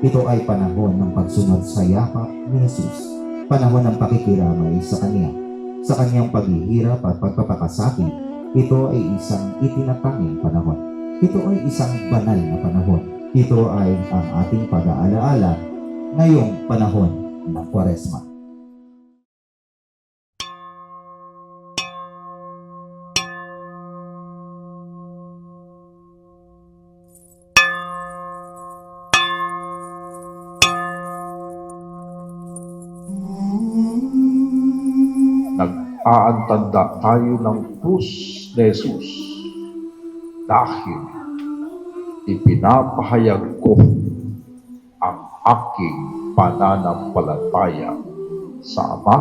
Ito ay panahon ng pagsunod sa yakap ni Jesus, panahon ng pakikiramay sa Kanya. Sa Kanyang paghihirap at pagpapakasakit, ito ay isang itinatanging panahon. Ito ay isang banal na panahon. Ito ay ang ating pag-aalaala ngayong panahon ng Kwaresma. Nag-aantanda tayo ng krus ni Jesus dahil ipinapahayag ko ang aking pananampalataya sa Ama,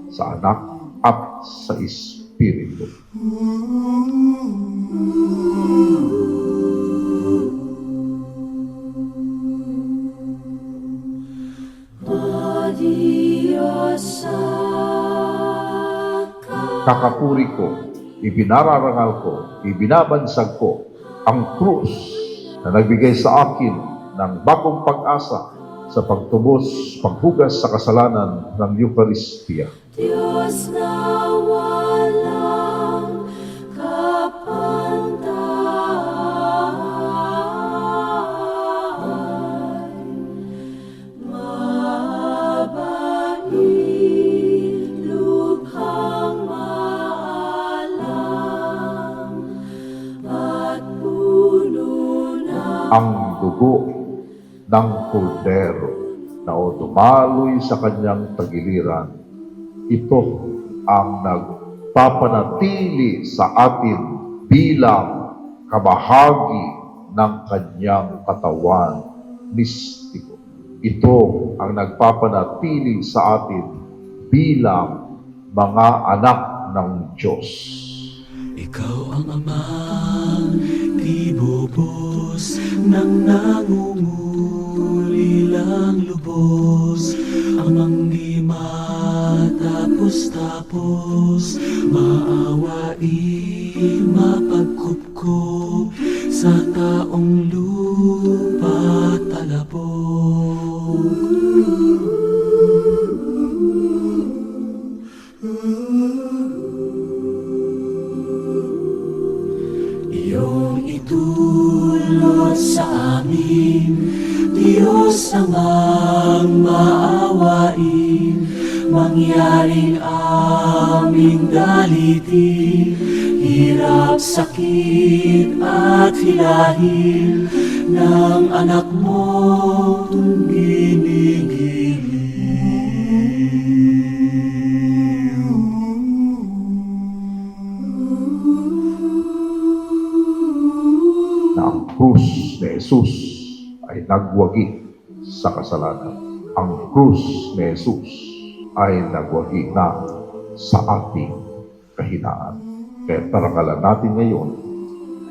sa Anak, at sa Espiritu. Kakapuri ko, ibinararangal ko, ibinabansag ko ang krus na nagbigay sa akin ng bagong pag-asa sa pagtubos, paghugas sa kasalanan ng Eucharistia. Diyos na walang kapantay, mabait, lukhang maalam, at puno ng Ang dugo ng kordero na dumaloy sa kanyang tagiliran, ito ang nagpapanatili sa atin bilang kabahagi ng kanyang katawan mistiko. Ito ang nagpapanatili sa atin bilang mga anak ng Diyos. Ikaw ang amang di bubos nang nangungulilang lubos, amang di matapos-tapos, maawain mapagkupkup sa taong lupa talabog. Iyong itulot sa amin, Diyos amang maawain, mangyaring aming dalitin, hirap, sakit at hilahin ng anak mo ginigiliw. Na ang krus ni Jesus ay nagwagi sa kasalanan. Ang krus ni Jesus ay nagwagi na sa ating kahinaan. Kaya parangalan natin ngayon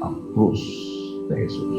ang krus ni Jesus.